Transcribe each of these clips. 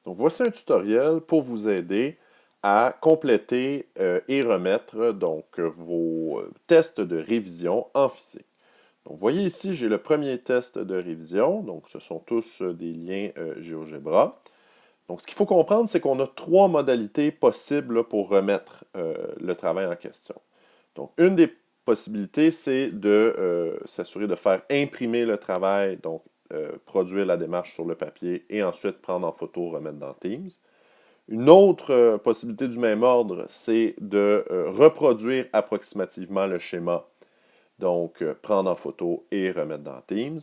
Donc voici un tutoriel pour vous aider à compléter et remettre vos tests de révision en physique. Donc vous voyez ici, j'ai le premier test de révision, donc ce sont tous des liens GeoGebra. Donc ce qu'il faut comprendre, c'est qu'on a trois modalités possibles là, pour remettre le travail en question. Donc une des possibilités, c'est de s'assurer de faire imprimer le travail, donc produire la démarche sur le papier et ensuite prendre en photo, remettre dans Teams. Une autre possibilité du même ordre, c'est de reproduire approximativement le schéma, donc prendre en photo et remettre dans Teams.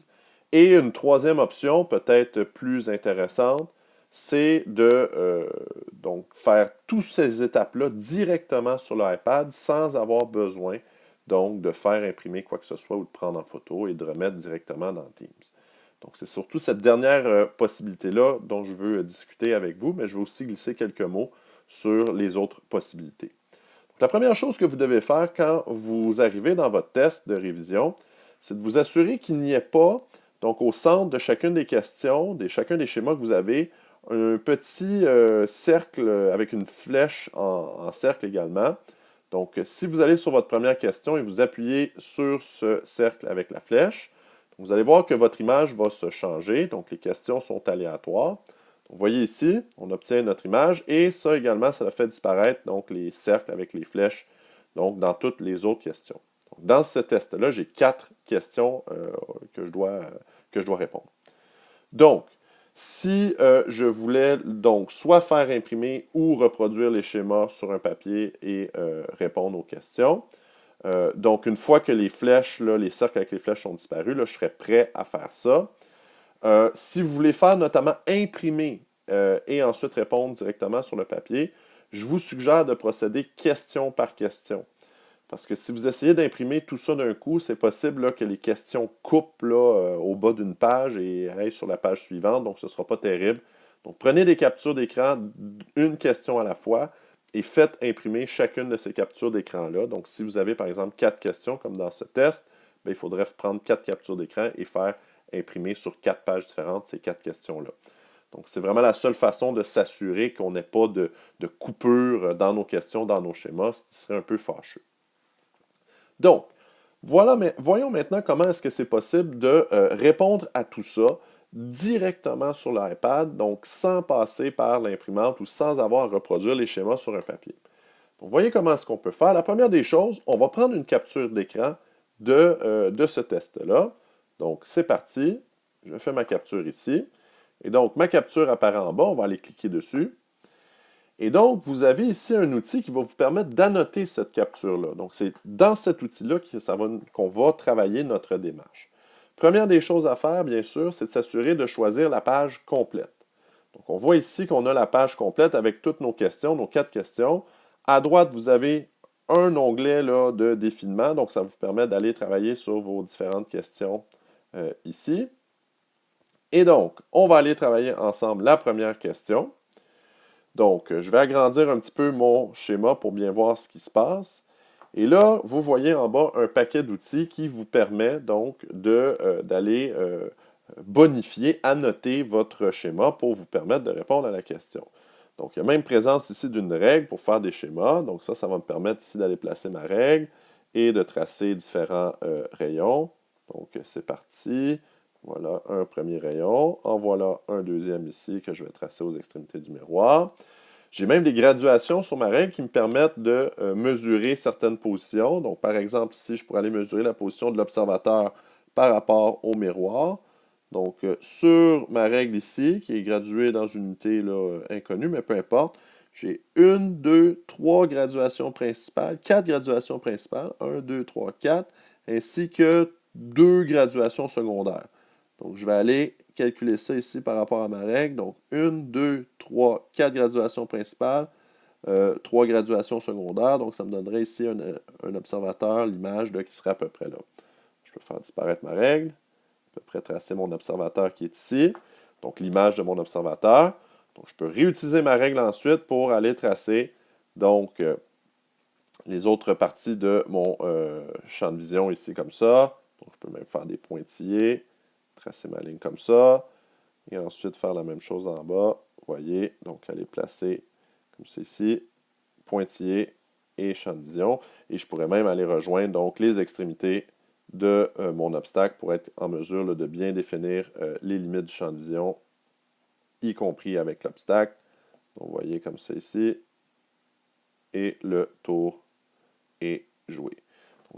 Et une troisième option, peut-être plus intéressante, c'est de donc faire toutes ces étapes-là directement sur l'iPad sans avoir besoin donc de faire imprimer quoi que ce soit ou de prendre en photo et de remettre directement dans Teams. Donc c'est surtout cette dernière possibilité-là dont je veux discuter avec vous, mais je vais aussi glisser quelques mots sur les autres possibilités. Donc, la première chose que vous devez faire quand vous arrivez dans votre test de révision, c'est de vous assurer qu'il n'y ait pas, donc au centre de chacune des questions, chacun des schémas que vous avez, un petit cercle avec une flèche en cercle également. Donc, si vous allez sur votre première question et vous appuyez sur ce cercle avec la flèche, vous allez voir que votre image va se changer. Donc, les questions sont aléatoires. Vous voyez ici, on obtient notre image et ça également, ça fait disparaître donc, les cercles avec les flèches donc, dans toutes les autres questions. Donc, dans ce test-là, j'ai 4 questions que je dois répondre. Donc, si je voulais donc soit faire imprimer ou reproduire les schémas sur un papier et répondre aux questions, donc une fois que les flèches, là, les cercles avec les flèches sont disparus, là, je serais prêt à faire ça. Si vous voulez faire notamment imprimer et ensuite répondre directement sur le papier, je vous suggère de procéder question par question. Parce que si vous essayez d'imprimer tout ça d'un coup, c'est possible là, que les questions coupent là, au bas d'une page et aillent sur la page suivante, donc ce ne sera pas terrible. Donc prenez des captures d'écran, une question à la fois, et faites imprimer chacune de ces captures d'écran-là. Donc si vous avez par exemple 4 questions, comme dans ce test, bien, il faudrait prendre 4 captures d'écran et faire imprimer sur 4 pages différentes ces 4 questions-là. Donc, c'est vraiment la seule façon de s'assurer qu'on n'ait pas de coupure dans nos questions, dans nos schémas, ce qui serait un peu fâcheux. Donc, voilà, mais voyons maintenant comment est-ce que c'est possible de répondre à tout ça directement sur l'iPad, donc sans passer par l'imprimante ou sans avoir à reproduire les schémas sur un papier. Donc, voyez comment est-ce qu'on peut faire. La première des choses, on va prendre une capture d'écran de ce test-là. Donc, c'est parti. Je fais ma capture ici. Et donc, ma capture apparaît en bas. On va aller cliquer dessus. Et donc, vous avez ici un outil qui va vous permettre d'annoter cette capture-là. Donc, c'est dans cet outil-là qu'on va travailler notre démarche. Première des choses à faire, bien sûr, c'est de s'assurer de choisir la page complète. Donc, on voit ici qu'on a la page complète avec toutes nos questions, nos 4 questions. À droite, vous avez un onglet là, de défilement. Donc, ça vous permet d'aller travailler sur vos différentes questions ici. Et donc, on va aller travailler ensemble la première question. Donc, je vais agrandir un petit peu mon schéma pour bien voir ce qui se passe. Et là, vous voyez en bas un paquet d'outils qui vous permet donc d'aller bonifier, annoter votre schéma pour vous permettre de répondre à la question. Donc, il y a même présence ici d'une règle pour faire des schémas. Donc, ça va me permettre ici d'aller placer ma règle et de tracer différents rayons. Donc, c'est parti. Voilà un premier rayon. En voilà un deuxième ici que je vais tracer aux extrémités du miroir. J'ai même des graduations sur ma règle qui me permettent de mesurer certaines positions. Donc, par exemple, ici, je pourrais aller mesurer la position de l'observateur par rapport au miroir. Donc, sur ma règle ici, qui est graduée dans une unité là, inconnue, mais peu importe, j'ai une, deux, trois graduations principales, 4 graduations principales, 1, 2, 3, 4, ainsi que 2 graduations secondaires. Donc, je vais aller calculer ça ici par rapport à ma règle. Donc, 1, 2, 3, 4 graduations principales, 3 graduations secondaires. Donc, ça me donnerait ici un observateur, l'image qui serait à peu près là. Je peux faire disparaître ma règle, à peu près tracer mon observateur qui est ici. Donc, l'image de mon observateur. Donc, je peux réutiliser ma règle ensuite pour aller tracer donc les autres parties de mon champ de vision ici comme ça. Donc, je peux même faire des pointillés, tracer ma ligne comme ça, et ensuite faire la même chose en bas. voyez, donc elle est placée comme ceci, pointillé et champ de vision. Et je pourrais même aller rejoindre donc les extrémités de mon obstacle pour être en mesure là, de bien définir les limites du champ de vision, y compris avec l'obstacle. Donc, vous voyez comme ça ici. Et le tour est joué.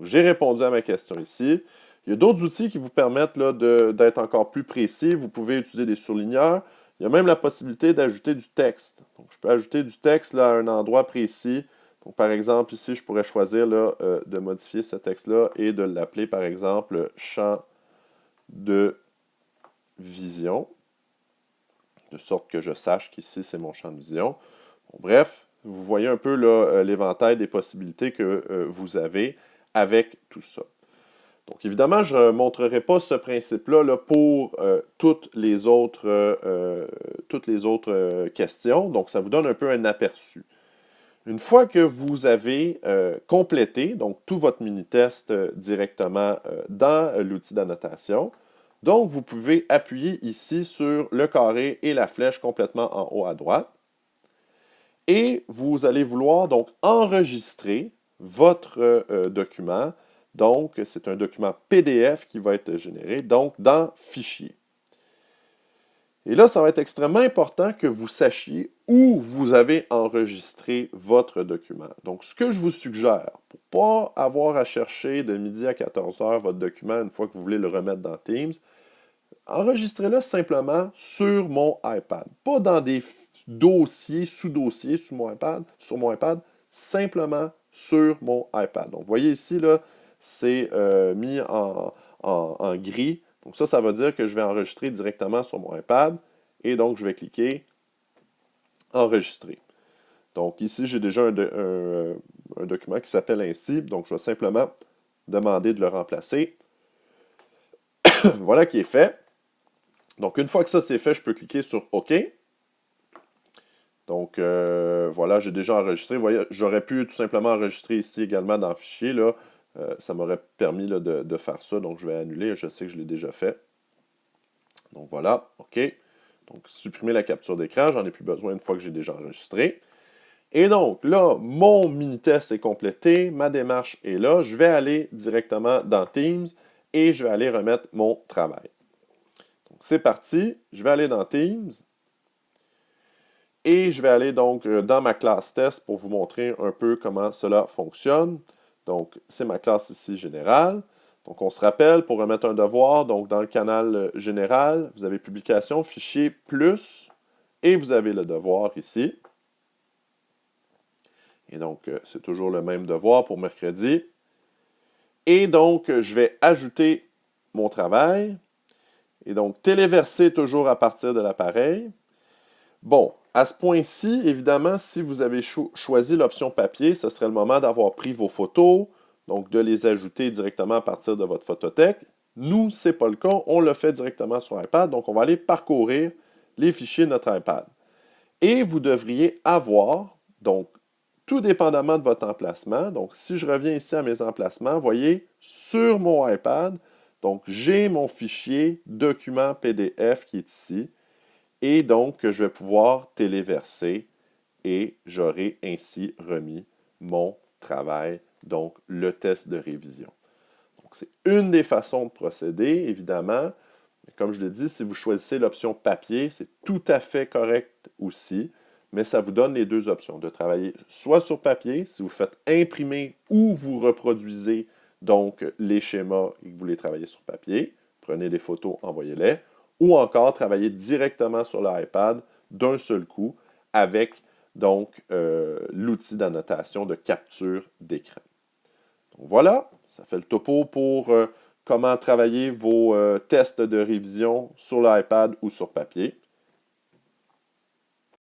J'ai répondu à ma question ici. Il y a d'autres outils qui vous permettent d'être encore plus précis. Vous pouvez utiliser des surligneurs. Il y a même la possibilité d'ajouter du texte. Donc, je peux ajouter du texte là, à un endroit précis. Donc, par exemple, ici, je pourrais choisir là, de modifier ce texte-là et de l'appeler, par exemple, champ de vision, de sorte que je sache qu'ici, c'est mon champ de vision. Bon, bref, vous voyez un peu l'éventail des possibilités que vous avez avec tout ça. Donc, évidemment, je ne montrerai pas ce principe-là là, pour toutes les autres questions. Donc, ça vous donne un peu un aperçu. Une fois que vous avez complété donc, tout votre mini-test directement dans l'outil d'annotation, donc vous pouvez appuyer ici sur le carré et la flèche complètement en haut à droite. Et vous allez vouloir donc enregistrer votre document. Donc, c'est un document PDF qui va être généré, donc dans Fichier. Et là, ça va être extrêmement important que vous sachiez où vous avez enregistré votre document. Donc, ce que je vous suggère, pour ne pas avoir à chercher de midi à 14 heures votre document une fois que vous voulez le remettre dans Teams, enregistrez-le simplement sur mon iPad. Pas dans des dossiers, sous-dossiers sur mon iPad, simplement sur mon iPad. Donc, vous voyez ici, là, c'est mis en gris. Donc ça veut dire que je vais enregistrer directement sur mon iPad. Et donc, je vais cliquer « Enregistrer ». Donc ici, j'ai déjà un document qui s'appelle ainsi. Donc, je vais simplement demander de le remplacer. Voilà qui est fait. Donc, une fois que ça c'est fait, je peux cliquer sur « OK ». Donc, voilà, j'ai déjà enregistré. Vous voyez, j'aurais pu tout simplement enregistrer ici également dans le fichier, là. Ça m'aurait permis là, de faire ça, donc je vais annuler, je sais que je l'ai déjà fait. Donc voilà, OK. Donc supprimer la capture d'écran, j'en ai plus besoin une fois que j'ai déjà enregistré. Et donc là, mon mini-test est complété, ma démarche est là, je vais aller directement dans Teams et je vais aller remettre mon travail. Donc c'est parti, je vais aller dans Teams et je vais aller donc dans ma classe test pour vous montrer un peu comment cela fonctionne. Donc, c'est ma classe ici générale. Donc, on se rappelle, pour remettre un devoir, donc dans le canal général, vous avez publication, fichier, plus, et vous avez le devoir ici. Et donc, c'est toujours le même devoir pour mercredi. Et donc, je vais ajouter mon travail. Et donc, téléverser toujours à partir de l'appareil. Bon, à ce point-ci, évidemment, si vous avez choisi l'option papier, ce serait le moment d'avoir pris vos photos, donc de les ajouter directement à partir de votre photothèque. Nous, ce n'est pas le cas, on le fait directement sur iPad, donc on va aller parcourir les fichiers de notre iPad. Et vous devriez avoir, donc, tout dépendamment de votre emplacement, donc si je reviens ici à mes emplacements, vous voyez, sur mon iPad, donc j'ai mon fichier document PDF qui est ici, et donc je vais pouvoir téléverser et j'aurai ainsi remis mon travail, donc le test de révision. Donc c'est une des façons de procéder, évidemment. Comme je l'ai dit, si vous choisissez l'option papier, c'est tout à fait correct aussi, mais ça vous donne les deux options, de travailler soit sur papier, si vous faites imprimer ou vous reproduisez donc les schémas et que vous les travaillez sur papier, prenez des photos, envoyez-les, ou encore travailler directement sur l'iPad d'un seul coup avec donc l'outil d'annotation de capture d'écran. Donc voilà, ça fait le topo pour comment travailler vos tests de révision sur l'iPad ou sur papier.